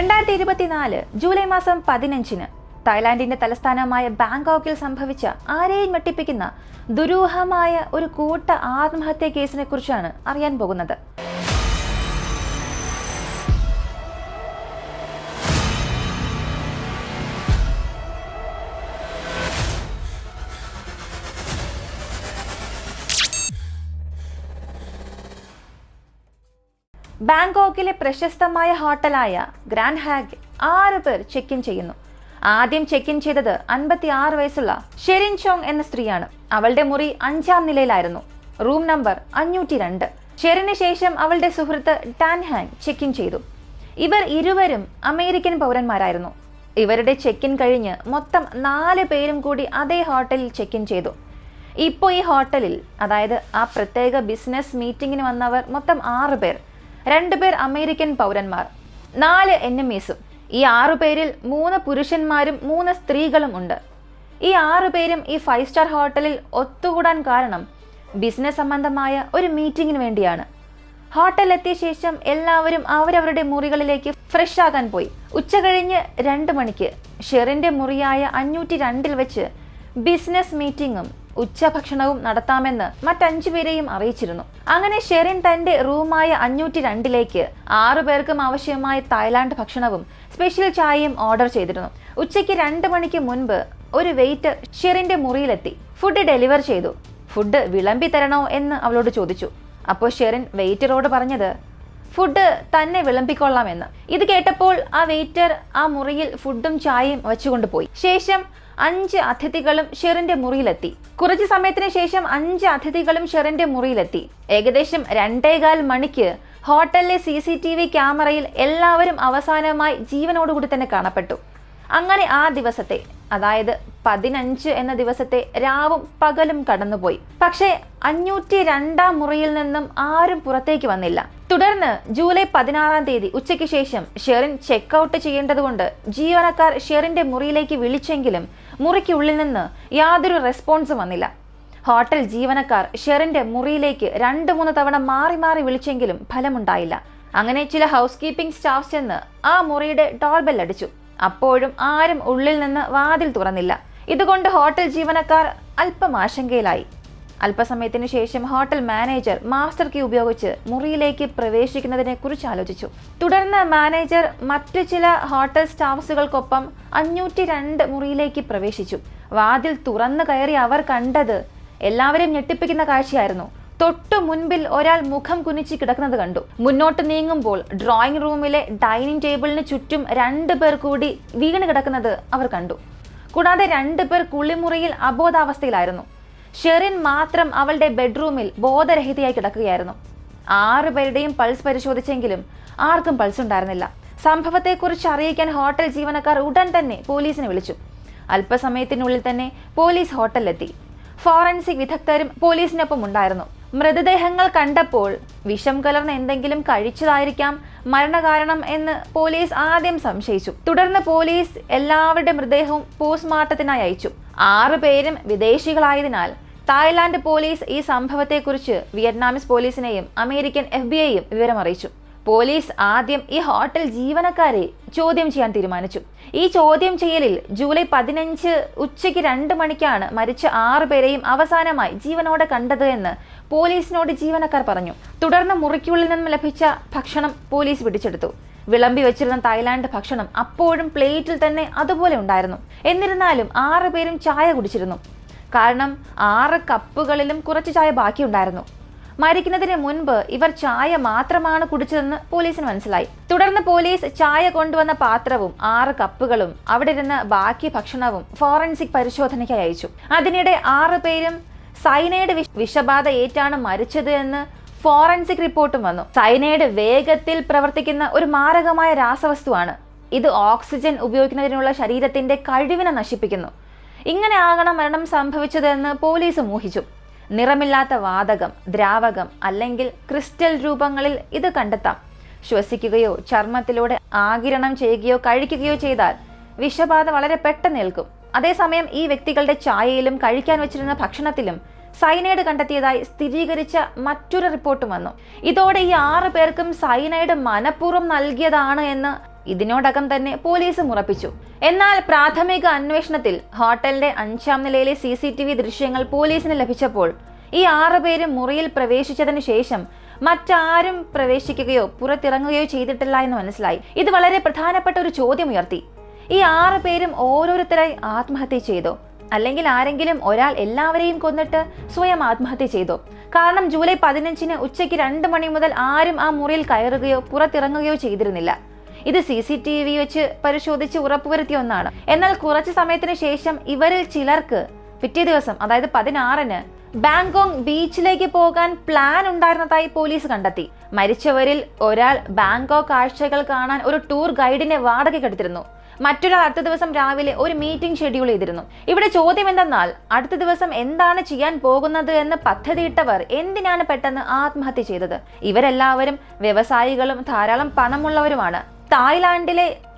2024 July മാസം 15-ന് തായ്ലാന്റിന്റെ തലസ്ഥാനമായ ബാങ്കോക്കിൽ സംഭവിച്ച ആരെയും ഞെട്ടിപ്പിക്കുന്ന ദുരൂഹമായ ഒരു കൂട്ട ആത്മഹത്യാ കേസിനെ കുറിച്ചാണ് അറിയാൻ പോകുന്നത്. ബാങ്കോക്കിലെ പ്രശസ്തമായ ഹോട്ടലായ ഗ്രാൻഡ് ഹാഗ് 6 പേർ ചെക്ക് ഇൻ ചെയ്യുന്നു. ആദ്യം ചെക്ക് ഇൻ ചെയ്തത് 56 വയസ്സുള്ള ഷെറിൻ ചോങ് എന്ന സ്ത്രീയാണ്. അവളുടെ മുറി 5-ാം നിലയിലായിരുന്നു, റൂം നമ്പർ 502. ഷെറിന് ശേഷം അവളുടെ സുഹൃത്ത് ടാൻ ഹാങ് ചെക്ക് ഇൻ ചെയ്തു. ഇവർ ഇരുവരും അമേരിക്കൻ പൗരന്മാരായിരുന്നു. ഇവരുടെ ചെക്ക് ഇൻ കഴിഞ്ഞ് മൊത്തം 4 പേരും കൂടി അതേ ഹോട്ടലിൽ ചെക്ക് ഇൻ ചെയ്തു. ഇപ്പോൾ ഈ ഹോട്ടലിൽ, അതായത് ആ പ്രത്യേക ബിസിനസ് മീറ്റിംഗിന് വന്നവർ മൊത്തം 6 പേർ. 2 പേർ അമേരിക്കൻ പൗരന്മാർ, 4 എൻഎംഇസും. ഈ 6 പേരിൽ 3 പുരുഷന്മാരും 3 സ്ത്രീകളും ഉണ്ട്. ഈ 6 പേരും ഈ 5 സ്റ്റാർ ഹോട്ടലിൽ ഒത്തുകൂടാൻ കാരണം ബിസിനസ് സംബന്ധമായ ഒരു മീറ്റിംഗിന് വേണ്ടിയാണ്. ഹോട്ടലിലെത്തിയ ശേഷം എല്ലാവരും അവരവരുടെ മുറികളിലേക്ക് ഫ്രഷ് ആകാൻ പോയി. ഉച്ച കഴിഞ്ഞ് 2 മണിക്ക് ഷെറിന്റെ മുറിയായ 502-ൽ വെച്ച് ബിസിനസ് മീറ്റിംഗും ഉച്ചഭക്ഷണവും നടത്താമെന്ന് മറ്റ്5 പേരെയും അറിയിച്ചിരുന്നു. അങ്ങനെ ഷെറിൻ തന്റെ റൂമായ 502-ലേക്ക് 6 പേർക്കും ആവശ്യമായ തായ്ലാന്റ് ഭക്ഷണവും സ്പെഷ്യൽ ചായയും ഓർഡർ ചെയ്തിരുന്നു. ഉച്ചയ്ക്ക് 2 മണിക്ക് മുൻപ് ഒരു വെയിറ്റർ ഷെറിന്റെ മുറിയിലെത്തി ഫുഡ് ഡെലിവർ ചെയ്തു. ഫുഡ് വിളമ്പി തരണോ എന്ന് അവളോട് ചോദിച്ചു. അപ്പോൾ ഷെറിൻ വെയിറ്ററോട് പറഞ്ഞത് ഫുഡ് തന്നെ വിളമ്പിക്കൊള്ളാമെന്ന്. ഇത് കേട്ടപ്പോൾ ആ വെയിറ്റർ ആ മുറിയിൽ ഫുഡും ചായയും വെച്ചുകൊണ്ടുപോയി. ശേഷം 5 അതിഥികളും ഷെറിന്റെ മുറിയിലെത്തി. കുറച്ചു സമയത്തിന് ശേഷം 5 അതിഥികളും ഷെറിന്റെ മുറിയിലെത്തി. ഏകദേശം 2:15 മണിക്ക് ഹോട്ടലിലെ CCTV ക്യാമറയിൽ എല്ലാവരും അവസാനമായി ജീവനോടുകൂടി തന്നെ കാണപ്പെട്ടു. അങ്ങനെ ആ ദിവസത്തെ, അതായത് 15 എന്ന ദിവസത്തെ രാവും പകലും കടന്നുപോയി. പക്ഷേ 502-ാം മുറിയിൽ നിന്നും ആരും പുറത്തേക്ക് വന്നില്ല. തുടർന്ന് ജൂലൈ 16-ാം തീയതി ഉച്ചയ്ക്ക് ശേഷം ഷെറിൻ ചെക്ക് ഔട്ട് ചെയ്യേണ്ടതുകൊണ്ട് ജീവനക്കാർ ഷെറിന്റെ മുറിയിലേക്ക് വിളിച്ചെങ്കിലും മുറിക്കുള്ളിൽ നിന്ന് യാതൊരു റെസ്പോൺസും വന്നില്ല. ഹോട്ടൽ ജീവനക്കാർ ഷെറിന്റെ മുറിയിലേക്ക് 2-3 തവണ മാറി മാറി വിളിച്ചെങ്കിലും ഫലമുണ്ടായില്ല. അങ്ങനെ ചില ഹൗസ് കീപ്പിംഗ് സ്റ്റാഫ് ചെന്ന് ആ മുറിയുടെ ഡോർബെൽ അടിച്ചു. അപ്പോഴും ആരും ഉള്ളിൽ നിന്ന് വാതിൽ തുറന്നില്ല. ഇതുകൊണ്ട് ഹോട്ടൽ ജീവനക്കാർ അല്പം ആശങ്കയിലായി. അല്പസമയത്തിനു ശേഷം ഹോട്ടൽ മാനേജർ മാസ്റ്റർ കീ ഉപയോഗിച്ച് മുറിയിലേക്ക് പ്രവേശിക്കുന്നതിനെ കുറിച്ച് ആലോചിച്ചു. തുടർന്ന് മാനേജർ മറ്റു ചില ഹോട്ടൽ സ്റ്റാഫ്സുകൾക്കൊപ്പം 502 മുറിയിലേക്ക് പ്രവേശിച്ചു. വാതിൽ തുറന്നു കയറി അവർ കണ്ടത് എല്ലാവരെയും ഞെട്ടിപ്പിക്കുന്ന കാഴ്ചയായിരുന്നു. തൊട്ടു മുൻപിൽ ഒരാൾ മുഖം കുനിച്ച് കിടക്കുന്നത് കണ്ടു. മുന്നോട്ട് നീങ്ങുമ്പോൾ ഡ്രോയിങ് റൂമിലെ ഡൈനിങ് ടേബിളിന് ചുറ്റും 2 പേർ കൂടി വീണ് കിടക്കുന്നത് അവർ കണ്ടു. കൂടാതെ 2 പേർ കുളിമുറിയിൽ അബോധാവസ്ഥയിലായിരുന്നു. ഷെറിൻ മാത്രം അവളുടെ ബെഡ്റൂമിൽ ബോധരഹിതയായി കിടക്കുകയായിരുന്നു. 6 പേരുടെയും പൾസ് പരിശോധിച്ചെങ്കിലും ആർക്കും പൾസ് ഉണ്ടായിരുന്നില്ല. സംഭവത്തെക്കുറിച്ച് അറിയിക്കാൻ ഹോട്ടൽ ജീവനക്കാർ ഉടൻ തന്നെ പോലീസിനെ വിളിച്ചു. അല്പസമയത്തിനുള്ളിൽ തന്നെ പോലീസ് ഹോട്ടലിലെത്തി. ഫോറൻസിക് വിദഗ്ധരും പോലീസിനൊപ്പം ഉണ്ടായിരുന്നു. മൃതദേഹങ്ങൾ കണ്ടപ്പോൾ വിഷം കലർന്ന എന്തെങ്കിലും കഴിച്ചതായിരിക്കാം മരണകാരണം എന്ന് പോലീസ് ആദ്യം സംശയിച്ചു. തുടർന്ന് പോലീസ് എല്ലാവരുടെ മൃതദേഹവും പോസ്റ്റ്മോർട്ടത്തിനായി അയച്ചു. 6 പേരും വിദേശികളായതിനാൽ തായ്ലാന്റ് പോലീസ് ഈ സംഭവത്തെക്കുറിച്ച് വിയറ്റ്നാമീസ് പോലീസിനെയും അമേരിക്കൻ FBI-യും വിവരം അറിയിച്ചു. പോലീസ് ആദ്യം ഈ ഹോട്ടൽ ജീവനക്കാരെ ചോദ്യം ചെയ്യാൻ തീരുമാനിച്ചു. ഈ ചോദ്യം ചെയ്യലിൽ ജൂലൈ 15 ഉച്ചയ്ക്ക് 2 മണിക്കാണ് മരിച്ച 6 പേരെയും അവസാനമായി ജീവനോടെ കണ്ടത് എന്ന് പോലീസിനോട് ജീവനക്കാർ പറഞ്ഞു. തുടർന്ന് മുറിക്കുള്ളിൽ നിന്നും ലഭിച്ച ഭക്ഷണം പോലീസ് പിടിച്ചെടുത്തു. വിളമ്പി വെച്ചിരുന്ന തായ്ലാന്റ് ഭക്ഷണം അപ്പോഴും പ്ലേറ്റിൽ തന്നെ അതുപോലെ ഉണ്ടായിരുന്നു. എന്നിരുന്നാലും 6 പേരും ചായ കുടിച്ചിരുന്നു. കാരണം 6 കപ്പുകളിലും കുറച്ച് ചായ ബാക്കിയുണ്ടായിരുന്നു. മരിക്കുന്നതിന് മുൻപ് ഇവർ ചായ മാത്രമാണ് കുടിച്ചതെന്ന് പോലീസിന് മനസ്സിലായി. തുടർന്ന് പോലീസ് ചായ കൊണ്ടുവന്ന പാത്രവും 6 കപ്പുകളും അവിടെ ഇരുന്ന ബാക്കി ഭക്ഷണവും ഫോറൻസിക് പരിശോധനയ്ക്കായി അയച്ചു. അതിനിടെ 6 പേരും സൈനൈഡ് വിഷബാധ ഏറ്റാണ് മരിച്ചത് എന്ന് ഫോറൻസിക് റിപ്പോർട്ടും വന്നു. സൈനൈഡ് വേഗത്തിൽ പ്രവർത്തിക്കുന്ന ഒരു മാരകമായ രാസവസ്തുവാണ്. ഇത് ഓക്സിജൻ ഉപയോഗിക്കുന്നതിനുള്ള ശരീരത്തിന്റെ കഴിവിനെ നശിപ്പിക്കുന്നു. ഇങ്ങനെ ആകണം മരണം സംഭവിച്ചതെന്ന് പോലീസ് ഊഹിച്ചു. നിറമില്ലാത്ത വാതകം, ദ്രാവകം അല്ലെങ്കിൽ ക്രിസ്റ്റൽ രൂപങ്ങളിൽ ഇത് കണ്ടെത്താം. ശ്വസിക്കുകയോ ചർമ്മത്തിലൂടെ ആഗിരണം ചെയ്യുകയോ കഴിക്കുകയോ ചെയ്താൽ വിഷബാധ വളരെ പെട്ടെന്ന് ഏൽക്കും. അതേസമയം ഈ വ്യക്തികളുടെ ചായയിലും കഴിക്കാൻ വെച്ചിരുന്ന ഭക്ഷണത്തിലും സൈനൈഡ് കണ്ടെത്തിയതായി സ്ഥിരീകരിച്ച മറ്റൊരു റിപ്പോർട്ടും വന്നു. ഇതോടെ ഈ 6 പേർക്കും സൈനൈഡ് മനഃപൂർവ്വം നൽകിയതാണ് എന്ന് ഇതിനോടകം തന്നെ പോലീസും ഉറപ്പിച്ചു. എന്നാൽ പ്രാഥമിക അന്വേഷണത്തിൽ ഹോട്ടലിന്റെ 5ാം നിലയിലെ CCTV ദൃശ്യങ്ങൾ പോലീസിന് ലഭിച്ചപ്പോൾ ഈ 6 പേരും മുറിയിൽ പ്രവേശിച്ചതിന് ശേഷം മറ്റാരും പ്രവേശിക്കുകയോ പുറത്തിറങ്ങുകയോ ചെയ്തിട്ടില്ല എന്ന് മനസ്സിലായി. ഇത് വളരെ പ്രധാനപ്പെട്ട ഒരു ചോദ്യം ഉയർത്തി. ഈ 6 പേരും ഓരോരുത്തരായി ആത്മഹത്യ ചെയ്തോ, അല്ലെങ്കിൽ ആരെങ്കിലും ഒരാൾ എല്ലാവരെയും കൊന്നിട്ട് സ്വയം ആത്മഹത്യ ചെയ്തോ? കാരണം ജൂലൈ 15-ന് ഉച്ചയ്ക്ക് 2 മണി മുതൽ ആരും ആ മുറിയിൽ കയറുകയോ പുറത്തിറങ്ങുകയോ ചെയ്തിരുന്നില്ല. ഇത് CCTV വെച്ച് പരിശോധിച്ച് ഉറപ്പുവരുത്തിയ ഒന്നാണ്. എന്നാൽ കുറച്ചു സമയത്തിന് ശേഷം ഇവരിൽ ചിലർക്ക് പിറ്റേ ദിവസം, അതായത് 16-ന് ബാങ്കോക്ക് ബീച്ചിലേക്ക് പോകാൻ പ്ലാൻ ഉണ്ടായിരുന്നതായി പോലീസ് കണ്ടെത്തി. മരിച്ചവരിൽ ഒരാൾ ബാങ്കോക്ക് കാഴ്ചകൾ കാണാൻ ഒരു ടൂർ ഗൈഡിനെ വാടകയ്ക്കെടുത്തിരുന്നു. മറ്റൊരാൾ അടുത്ത ദിവസം രാവിലെ ഒരു മീറ്റിംഗ് ഷെഡ്യൂൾ ചെയ്തിരുന്നു. ഇവിടെ ചോദ്യം എന്തെന്നാൽ, അടുത്ത ദിവസം എന്താണ് ചെയ്യാൻ പോകുന്നത് എന്ന് പദ്ധതിയിട്ടവർ എന്തിനാണ് പെട്ടെന്ന് ആത്മഹത്യ ചെയ്തത്? ഇവരെല്ലാവരും വ്യവസായികളും ധാരാളം പണമുള്ളവരുമാണ്.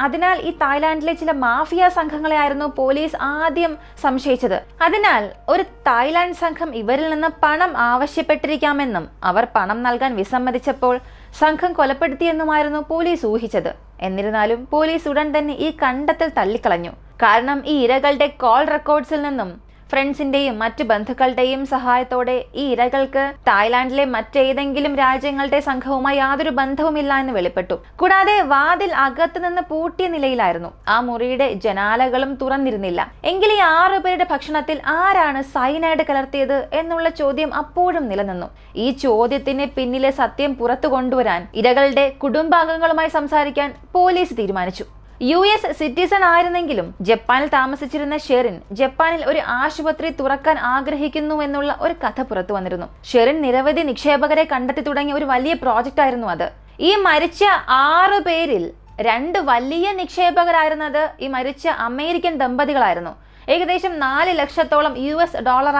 അതിനാൽ ഈ തായ്ലാന്റിലെ ചില മാഫിയ സംഘങ്ങളെ ആയിരുന്നു പോലീസ് ആദ്യം സംശയിച്ചത്. അതിനാൽ ഒരു തായ്ലാന്റ് സംഘം ഇവരിൽ നിന്ന് പണം ആവശ്യപ്പെട്ടിരിക്കാമെന്നും അവർ പണം നൽകാൻ വിസമ്മതിച്ചപ്പോൾ സംഘം കൊലപ്പെടുത്തിയെന്നുമായിരുന്നു പോലീസ് ഊഹിച്ചത്. എന്നിരുന്നാലും പോലീസ് ഉടൻ തന്നെ ഈ കണ്ടെത്തൽ തള്ളിക്കളഞ്ഞു. കാരണം ഈ ഇരകളുടെ കോൾ റെക്കോർഡ്സിൽ നിന്നും ഫ്രണ്ട്സിന്റെയും മറ്റ് ബന്ധുക്കളുടെയും സഹായത്തോടെ ഈ ഇരകൾക്ക് തായ്ലാന്റിലെ മറ്റേതെങ്കിലും രാജ്യങ്ങളുടെ സംഘവുമായി യാതൊരു ബന്ധവുമില്ല എന്ന് വെളിപ്പെട്ടു. കൂടാതെ വാതിൽ അകത്ത് നിന്ന് പൂട്ടിയ നിലയിലായിരുന്നു. ആ മുറിയുടെ ജനാലകളും തുറന്നിരുന്നില്ല. എങ്കിൽ ഈ 6 പേരുടെ ഭക്ഷണത്തിൽ ആരാണ് സയനൈഡ് കലർത്തിയത് എന്നുള്ള ചോദ്യം അപ്പോഴും നിലനിന്നു. ഈ ചോദ്യത്തിന് പിന്നിലെ സത്യം പുറത്തു കൊണ്ടുവരാൻ ഇരകളുടെ കുടുംബാംഗങ്ങളുമായി സംസാരിക്കാൻ പോലീസ് തീരുമാനിച്ചു. US സിറ്റിസൺ ആയിരുന്നെങ്കിലും ജപ്പാനിൽ താമസിച്ചിരുന്ന ഷെറിൻ ജപ്പാനിൽ ഒരു ആശുപത്രി തുറക്കാൻ ആഗ്രഹിക്കുന്നു എന്നുള്ള ഒരു കഥ പുറത്തു വന്നിരുന്നു. ഷെറിൻ നിരവധി നിക്ഷേപകരെ കണ്ടെത്തി തുടങ്ങിയ ഒരു വലിയ പ്രോജക്റ്റ് ആയിരുന്നു അത്. ഈ മരിച്ച 6 പേരിൽ 2 വലിയ നിക്ഷേപകരായിരുന്നത് ഈ മരിച്ച അമേരിക്കൻ ദമ്പതികളായിരുന്നു. ഏകദേശം $4 ലക്ഷത്തോളം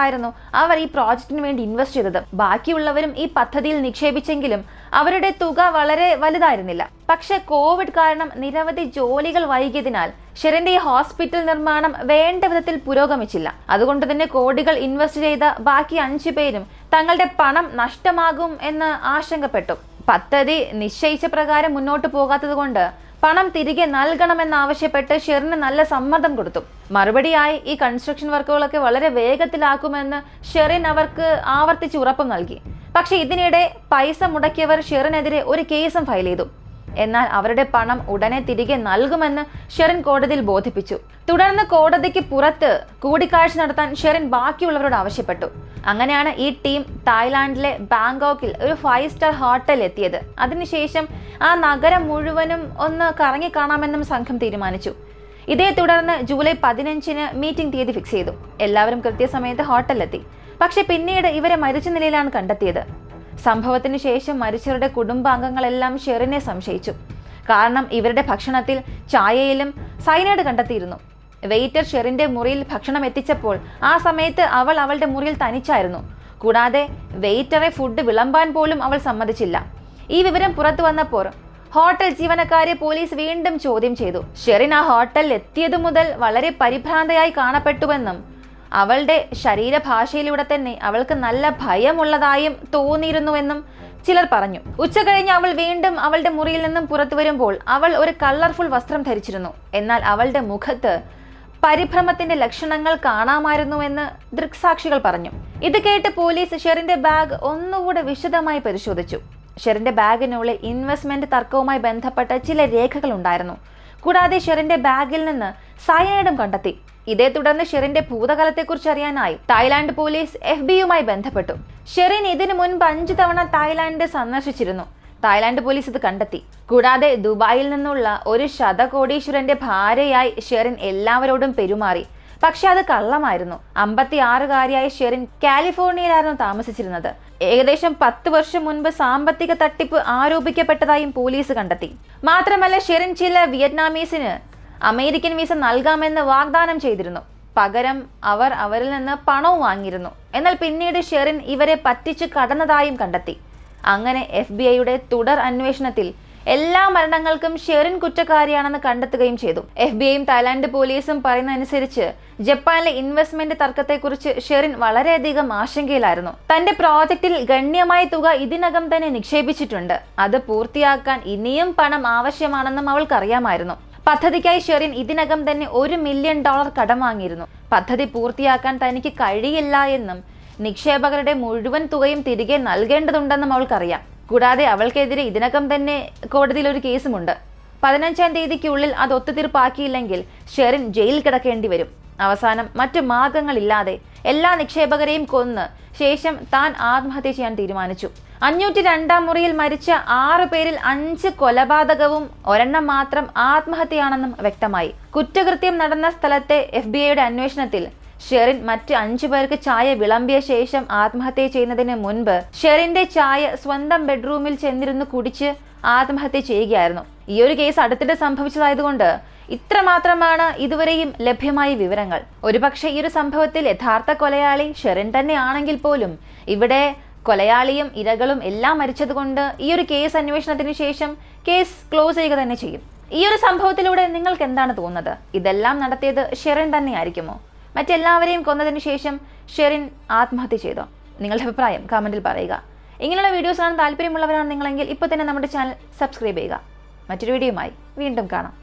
ആയിരുന്നു അവർ ഈ പ്രോജക്റ്റിന് വേണ്ടി ഇൻവെസ്റ്റ് ചെയ്തത്. ബാക്കിയുള്ളവരും ഈ പദ്ധതിയിൽ നിക്ഷേപിച്ചെങ്കിലും അവരുടെ തുക വളരെ വലുതായിരുന്നില്ല. പക്ഷെ കോവിഡ് കാരണം നിരവധി ജോലികൾ വൈകിയതിനാൽ ഷെറിന്റെ ഈ ഹോസ്പിറ്റൽ നിർമ്മാണം വേണ്ട വിധത്തിൽ പുരോഗമിച്ചില്ല. അതുകൊണ്ട് തന്നെ കോടികൾ ഇൻവെസ്റ്റ് ചെയ്ത ബാക്കി 5 പേരും തങ്ങളുടെ പണം നഷ്ടമാകും എന്ന് ആശങ്കപ്പെട്ടു. പദ്ധതി നിശ്ചയിച്ച പ്രകാരം മുന്നോട്ട് പോകാത്തത് കൊണ്ട് പണം തിരികെ നൽകണമെന്നാവശ്യപ്പെട്ട് ഷെറിന് നല്ല സമ്മർദ്ദം കൊടുത്തു. മറുപടിയായി ഈ കൺസ്ട്രക്ഷൻ വർക്കുകളൊക്കെ വളരെ വേഗത്തിലാക്കുമെന്ന് ഷെറിൻ അവർക്ക് ആവർത്തിച്ച് ഉറപ്പും നൽകി. പക്ഷെ ഇതിനിടെ പൈസ മുടക്കിയവർ ഷെറിനെതിരെ ഒരു കേസും ഫയൽ ചെയ്തു. എന്നാൽ അവരുടെ പണം ഉടനെ തിരികെ നൽകുമെന്ന് ഷെറിൻ കോടതിയിൽ ബോധിപ്പിച്ചു. തുടർന്ന് കോടതിക്ക് പുറത്ത് കൂടിക്കാഴ്ച നടത്താൻ ഷെറിൻ ബാക്കിയുള്ളവരോട് ആവശ്യപ്പെട്ടു. അങ്ങനെയാണ് ഈ ടീം തായ്ലാന്റിലെ ബാങ്കോക്കിൽ ഒരു 5 സ്റ്റാർ ഹോട്ടൽ എത്തിയത്. അതിനുശേഷം ആ നഗരം മുഴുവനും ഒന്ന് കറങ്ങി കാണാമെന്നും സംഘം തീരുമാനിച്ചു. ഇതേ തുടർന്ന് ജൂലൈ 15-ന് മീറ്റിംഗ് തീയതി ഫിക്സ് ചെയ്തു. എല്ലാവരും കൃത്യസമയത്ത് ഹോട്ടലിലെത്തി. പക്ഷെ പിന്നീട് ഇവരെ മരിച്ച നിലയിലാണ് കണ്ടെത്തിയത്. സംഭവത്തിന് ശേഷം മരിച്ചവരുടെ കുടുംബാംഗങ്ങളെല്ലാം ഷെറിനെ സംശയിച്ചു. കാരണം ഇവരുടെ ഭക്ഷണത്തിൽ ചായയിലും സയനൈഡ് കണ്ടെത്തിയിരുന്നു. വെയിറ്റർ ഷെറിന്റെ മുറിയിൽ ഭക്ഷണം എത്തിച്ചപ്പോൾ ആ സമയത്ത് അവൾ അവളുടെ മുറിയിൽ തനിച്ചായിരുന്നു. കൂടാതെ വെയിറ്ററെ ഫുഡ് വിളമ്പാൻ പോലും അവൾ സമ്മതിച്ചില്ല. ഈ വിവരം പുറത്തു വന്നപ്പോൾ ഹോട്ടൽ ജീവനക്കാരെ പോലീസ് വീണ്ടും ചോദ്യം ചെയ്തു. ഷെറിൻ ആ ഹോട്ടലിൽ എത്തിയതു മുതൽ വളരെ പരിഭ്രാന്തയായി കാണപ്പെട്ടുവെന്നും അവളുടെ ശരീരഭാഷയിലൂടെ തന്നെ അവൾക്ക് നല്ല ഭയമുള്ളതായും തോന്നിയിരുന്നുവെന്നും ചിലർ പറഞ്ഞു. ഉച്ച കഴിഞ്ഞ് അവൾ വീണ്ടും അവളുടെ മുറിയിൽ നിന്നും പുറത്തു വരുമ്പോൾ അവൾ ഒരു കളർഫുൾ വസ്ത്രം ധരിച്ചിരുന്നു. എന്നാൽ അവളുടെ മുഖത്ത് പരിഭ്രമത്തിന്റെ ലക്ഷണങ്ങൾ കാണാമായിരുന്നുവെന്ന് ദൃക്സാക്ഷികൾ പറഞ്ഞു. ഇത് കേട്ട് പോലീസ് ഷെറിന്റെ ബാഗ് ഒന്നുകൂടെ വിശദമായി പരിശോധിച്ചു. ഷെറിന്റെ ബാഗിനുള്ളിൽ ഇൻവെസ്റ്റ്മെന്റ് തർക്കവുമായി ബന്ധപ്പെട്ട ചില രേഖകൾ ഉണ്ടായിരുന്നു. കൂടാതെ ഷെറിന്റെ ബാഗിൽ നിന്ന് സയനൈഡും കണ്ടെത്തി. ഇതേ തുടർന്ന് ഷെറിന്റെ ഭൂതകാലത്തെക്കുറിച്ച് അറിയാനായി തായ്ലാന്റ് പോലീസ് FBI-യുമായി ബന്ധപ്പെട്ടു. ഷെറിൻ ഇതിനു മുൻപ് 5 തവണ തായ്ലാന്റ് സന്ദർശിച്ചിരുന്നു. തായ്ലാന്റ് പോലീസ് ഇത് കണ്ടെത്തി. കൂടാതെ ദുബായിൽ നിന്നുള്ള ഒരു ശതകോടീശ്വരന്റെ ഭാര്യയായി ഷെറിൻ എല്ലാവരോടും പെരുമാറി. പക്ഷെ അത് കള്ളമായിരുന്നു. 56-കാരിയായ ഷെറിൻ കാലിഫോർണിയയിലായിരുന്നു താമസിച്ചിരുന്നത്. ഏകദേശം 10 വർഷം മുൻപ് സാമ്പത്തിക തട്ടിപ്പ് ആരോപിക്കപ്പെട്ടതായും പോലീസ് കണ്ടെത്തി. മാത്രമല്ല ഷെറിൻ ചില വിയറ്റ്നാമീസിന് അമേരിക്കൻ വിസ നൽകാമെന്ന് വാഗ്ദാനം ചെയ്തിരുന്നു. പകരം അവർ അവരിൽ നിന്ന് പണവും വാങ്ങിയിരുന്നു. എന്നാൽ പിന്നീട് ഷെറിൻ ഇവരെ പറ്റിച്ചു കടന്നതായും കണ്ടെത്തി. അങ്ങനെ FBI-യുടെ തുടർ അന്വേഷണത്തിൽ എല്ലാ മരണങ്ങൾക്കും ഷെറിൻ കുറ്റക്കാരിയാണെന്ന് കണ്ടെത്തുകയും ചെയ്തു. FBI യും തായ്ലാന്റ് പോലീസും പറയുന്നതനുസരിച്ച് ജപ്പാനിലെ ഇൻവെസ്റ്റ്മെന്റ് തർക്കത്തെക്കുറിച്ച് ഷെറിൻ വളരെയധികം ആശങ്കയിലായിരുന്നു. തന്റെ പ്രോജക്റ്റിൽ ഗണ്യമായ തുക ഇതിനകം തന്നെ നിക്ഷേപിച്ചിട്ടുണ്ട്. അത് പൂർത്തിയാക്കാൻ ഇനിയും പണം ആവശ്യമാണെന്നും അവൾക്കറിയാമായിരുന്നു. പദ്ധതിക്കായി ഷെറിൻ ഇതിനകം തന്നെ $1 മില്യൺ കടം വാങ്ങിയിരുന്നു. പദ്ധതി പൂർത്തിയാക്കാൻ തനിക്ക് കഴിയില്ല എന്നും നിക്ഷേപകരുടെ മുഴുവൻ തുകയും തിരികെ നൽകേണ്ടതുണ്ടെന്നും അവൾക്കറിയാം. കൂടാതെ അവൾക്കെതിരെ ഇതിനകം തന്നെ കോടതിയിൽ ഒരു കേസുമുണ്ട്. 15-ാം തീയതിക്കുള്ളിൽ അത് ഒത്തുതീർപ്പാക്കിയില്ലെങ്കിൽ ഷെറിൻ ജയിലിൽ കിടക്കേണ്ടി വരും. അവസാനം മറ്റു മാർഗങ്ങളില്ലാതെ എല്ലാ നിക്ഷേപകരെയും കൊന്ന് ശേഷം താൻ ആത്മഹത്യ ചെയ്യാൻ തീരുമാനിച്ചു. 502-ാം മുറിയിൽ മരിച്ച 6 പേരിൽ 5 കൊലപാതകവും ഒരെണ്ണം മാത്രം ആത്മഹത്യയാണെന്നും വ്യക്തമായി. കുറ്റകൃത്യം നടന്ന സ്ഥലത്തെ FBI യുടെ അന്വേഷണത്തിൽ ഷെറിൻ മറ്റ് 5 പേർക്ക് ചായ വിളമ്പിയ ശേഷം ആത്മഹത്യ ചെയ്യുന്നതിന് മുൻപ് ഷെറിന്റെ ചായ സ്വന്തം ബെഡ്റൂമിൽ ചെന്നിരുന്ന് കുടിച്ച് ആത്മഹത്യ ചെയ്യുകയായിരുന്നു. ഈ ഒരു കേസ് അടുത്തിടെ സംഭവിച്ചതായതുകൊണ്ട് ഇത്രമാത്രമാണ് ഇതുവരെയും ലഭ്യമായ വിവരങ്ങൾ. ഒരുപക്ഷെ ഈ ഒരു സംഭവത്തിൽ യഥാർത്ഥ കൊലയാളി ഷെറിൻ തന്നെ ആണെങ്കിൽ പോലും ഇവിടെ കൊലയാളിയും ഇരകളും എല്ലാം മരിച്ചതുകൊണ്ട് ഈ ഒരു കേസ് അന്വേഷണത്തിന് ശേഷം കേസ് ക്ലോസ് ചെയ്യുക തന്നെ ചെയ്യും. ഈ ഒരു സംഭവത്തിലൂടെ നിങ്ങൾക്ക് എന്താണ് തോന്നുന്നത്? ഇതെല്ലാം നടത്തിയത് ഷെറിൻ തന്നെ ആയിരിക്കുമോ? മറ്റെല്ലാവരെയും കൊന്നതിന് ശേഷം ഷെറിൻ ആത്മഹത്യ ചെയ്തോ? നിങ്ങളുടെ അഭിപ്രായം കമന്റിൽ പറയുക. ഇങ്ങനെയുള്ള വീഡിയോസ് കാണാൻ താല്പര്യമുള്ളവരാണ് നിങ്ങളെങ്കിൽ ഇപ്പോൾ തന്നെ നമ്മുടെ ചാനൽ സബ്സ്ക്രൈബ് ചെയ്യുക. മറ്റൊരു വീഡിയോയുമായി വീണ്ടും കാണാം.